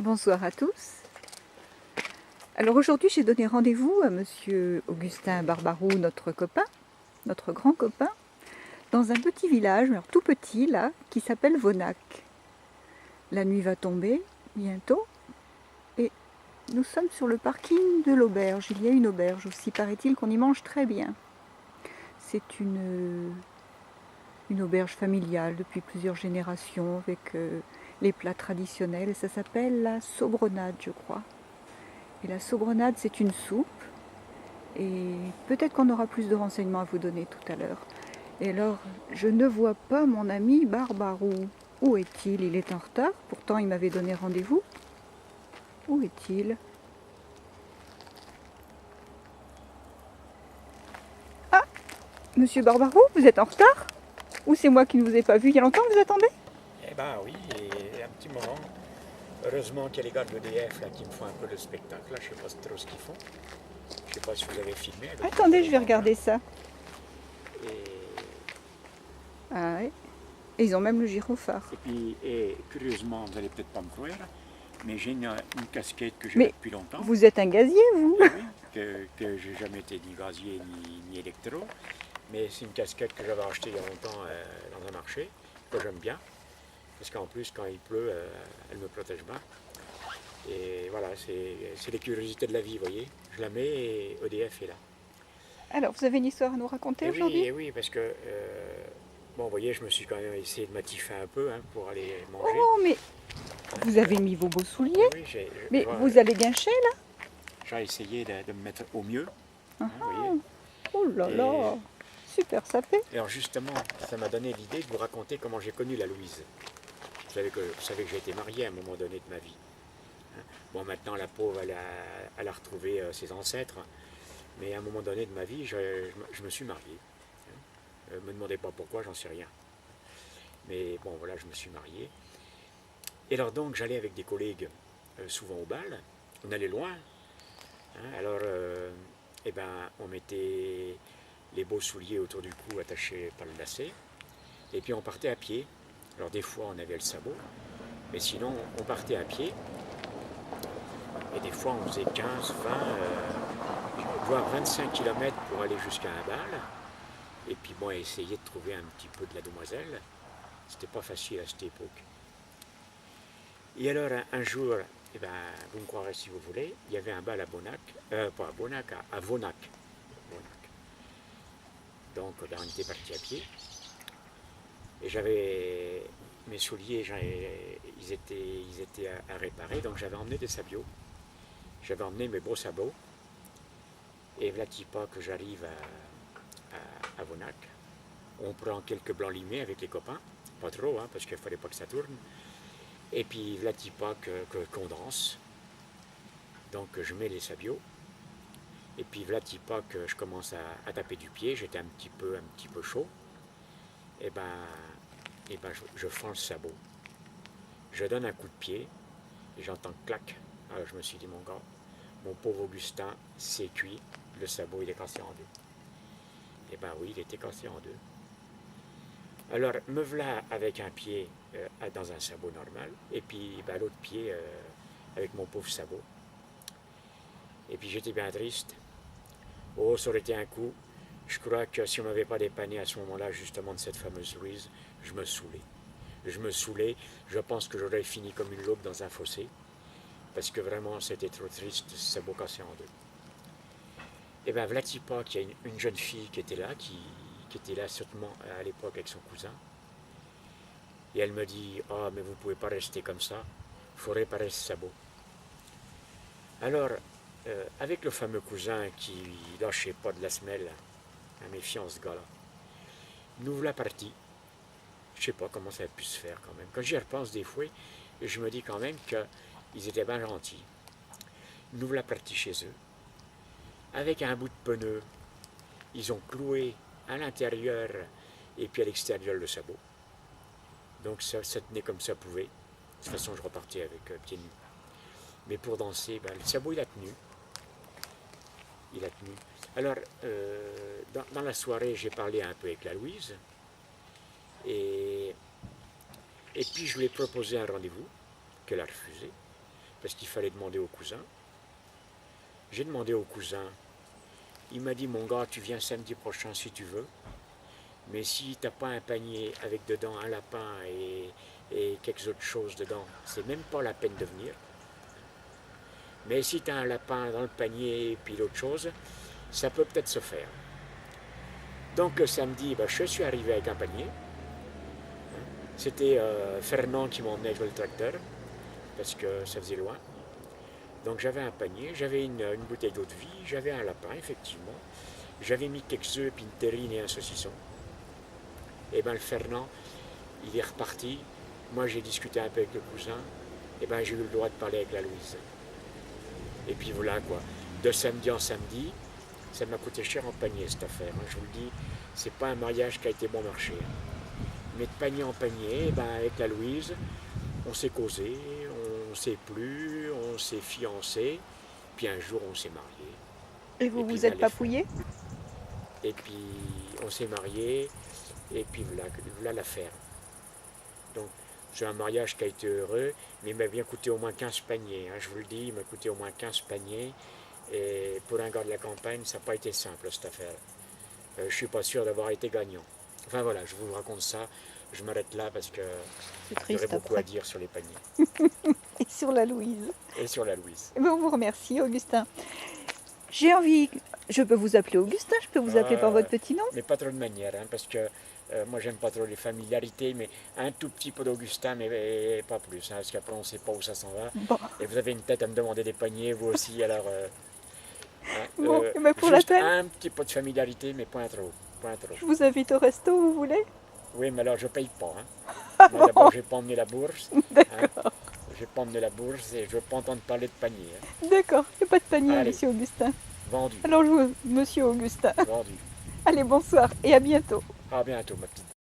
Bonsoir à tous. Alors aujourd'hui j'ai donné rendez-vous à monsieur Augustin Barbarou, notre copain, notre grand copain, dans un petit village, alors tout petit là, qui s'appelle Vonac. La nuit va tomber bientôt et nous sommes sur le parking de l'auberge. Il y a une auberge aussi, paraît-il qu'on y mange très bien. C'est une auberge familiale depuis plusieurs générations avec les plats traditionnels et ça s'appelle la saubrenade je crois. Et la saubrenade, c'est une soupe. Et peut-être qu'on aura plus de renseignements à vous donner tout à l'heure. Et alors, je ne vois pas mon ami Barbarou. Où est-il? Il est en retard. Pourtant, il m'avait donné rendez-vous. Où est-il? Ah, monsieur Barbarou, vous êtes en retard? Ou c'est moi qui ne vous ai pas vu? Il y a longtemps que vous attendez? Eh ben oui, et un petit moment. Heureusement qu'il y a les gars de l'EDF là qui me font un peu le spectacle. Là, je sais pas trop ce qu'ils font. Je sais pas si vous avez filmé. Attendez, je vais regarder ça. Et, Ah ouais. Et ils ont même le gyrophare. et curieusement, vous allez peut-être pas me croire, mais j'ai une casquette que j'ai Mais depuis longtemps. vous êtes un gazier, vous? Eh oui, que j'ai jamais été ni gazier ni électro. Mais c'est une casquette que j'avais achetée il y a longtemps dans un marché, que j'aime bien. Parce qu'en plus, quand il pleut, elle me protège bien. Et voilà, c'est les curiosités de la vie, vous voyez. Je la mets et EDF est là. Alors, vous avez une histoire à nous raconter aujourd'hui? Oui, parce que, bon, vous voyez, je me suis quand même essayé de m'attifer un peu pour aller manger. Oh, mais vous avez mis vos beaux souliers? Oui, Mais vous allez gâcher là? j'ai essayé de me mettre au mieux. Ah, Vous voyez. oh là là, super sapé. Et alors justement, ça m'a donné l'idée de vous raconter comment j'ai connu la Louise. Vous savez que j'ai été marié à un moment donné de ma vie. Bon, maintenant, la pauvre, elle a retrouvé ses ancêtres. Mais à un moment donné de ma vie, je me suis marié. Ne me demandez pas pourquoi, j'en sais rien. Mais bon, voilà, je me suis marié. Et alors donc, j'allais avec des collègues souvent au bal. On allait loin. Alors, eh ben, on mettait les beaux souliers autour du cou attachés par le lacet. Et puis on partait à pied. Alors des fois, on avait le sabot. Mais sinon, on partait à pied. Et des fois, on faisait 15, 20, voire 25 km pour aller jusqu'à un bal. Et puis bon, essayer de trouver un petit peu de la demoiselle. C'était pas facile à cette époque. Et alors un jour, eh ben, vous me croirez si vous voulez, il y avait un bal à Bonac, pas à Bonac, à Vonac. Donc ben, on était parti à pied. Et j'avais mes souliers, ils étaient à réparer, donc j'avais emmené des sabots. J'avais emmené mes beaux sabots. Et voilà pas que j'arrive à Vonac. On prend quelques blancs limés avec les copains, pas trop, hein, parce qu'il ne fallait pas que ça tourne. Et puis voilà pas qu'on danse. Donc je mets les sabots. Et puis voilà pas que je commence à taper du pied. J'étais un petit peu chaud. Et ben je fends le sabot. Je donne un coup de pied et j'entends clac. Alors je me suis dit, mon gars, mon pauvre Augustin, c'est cuit. Le sabot, il est cassé en deux. Et ben oui, il était cassé en deux. Alors, me voilà avec un pied dans un sabot normal, et puis ben, l'autre pied avec mon pauvre sabot. Et puis j'étais bien triste. Oh, ça aurait été un coup. Je crois que si on ne m'avait pas dépanné à ce moment-là, justement, de cette fameuse Louise, je me saoulais. Je pense que j'aurais fini comme une loupe dans un fossé, parce que vraiment, c'était trop triste, ce sabot cassé en deux. Et bien, voilà pas qu'il y a une jeune fille qui était là, qui était là certainement à l'époque avec son cousin. Et elle me dit, ah, mais vous ne pouvez pas rester comme ça, il faut réparer ce sabot. Alors, avec le fameux cousin qui lâchait pas de la semelle, à méfiant ce gars-là, nous voilà partis. Je sais pas comment ça a pu se faire quand même. Quand j'y repense des fois, je me dis quand même qu'ils étaient bien gentils. Nous voilà partis chez eux. Avec un bout de pneu, ils ont cloué à l'intérieur et puis à l'extérieur le sabot. Donc ça tenait comme ça pouvait. De toute façon, je repartais avec pieds nus. Mais pour danser, ben, le sabot, il a tenu. Il a tenu. Alors, dans la soirée, j'ai parlé un peu avec la Louise. Et puis, je lui ai proposé un rendez-vous qu'elle a refusé. parce qu'il fallait demander au cousin. J'ai demandé au cousin. Il m'a dit, mon gars, tu viens samedi prochain si tu veux. Mais si tu n'as pas un panier avec dedans un lapin et quelques autres choses dedans, c'est même pas la peine de venir. Mais si tu as un lapin dans le panier et puis l'autre chose, ça peut peut-être se faire. Donc le samedi, je suis arrivé avec un panier. C'était Fernand qui m'emmenait avec le tracteur, parce que ça faisait loin. Donc j'avais un panier, j'avais une bouteille d'eau de vie, j'avais un lapin, effectivement. J'avais mis quelques œufs, puis une terrine et un saucisson. Et le Fernand, il est reparti. Moi, j'ai discuté un peu avec le cousin. Et j'ai eu le droit de parler avec la Louise. Et puis voilà quoi. De samedi en samedi, ça m'a coûté cher en panier cette affaire. Je vous le dis, c'est pas un mariage qui a été bon marché. Mais de panier en panier, avec la Louise, on s'est causé, on s'est plu, on s'est fiancé. Puis un jour, on s'est marié. Et vous vous êtes papouillé? Et puis on s'est marié. Et puis voilà l'affaire. Donc c'est un mariage qui a été heureux, mais il m'a bien coûté au moins 15 paniers. Je vous le dis, il m'a coûté au moins 15 paniers. Et pour un gars de la campagne, ça n'a pas été simple cette affaire. Je ne suis pas sûr d'avoir été gagnant. Enfin voilà, je vous raconte ça. Je m'arrête là parce que j'aurais beaucoup à dire sur les paniers. Et sur la Louise. Et sur la Louise. On vous remercie, Augustin. J'ai envie, je peux vous appeler Augustin, je peux vous appeler par votre petit nom? Mais pas trop de manière, parce que moi j'aime pas trop les familiarités, mais un tout petit peu d'Augustin, mais pas plus, parce qu'après on ne sait pas où ça s'en va. Bon. Et vous avez une tête à me demander des paniers, vous aussi, alors... bon, pour juste la peine, un petit peu de familiarité, mais point trop. Je vous invite au resto, vous voulez? Oui, mais alors je paye pas. Moi d'abord, je n'ai pas emmené la bourse. D'accord. Je n'ai pas emmené la bourse et je ne veux pas entendre parler de panier. D'accord, il n'y a pas de panier, Allez. monsieur Augustin. Vendu. Alors, monsieur Augustin. Vendu. Allez, bonsoir et à bientôt. À bientôt, ma petite.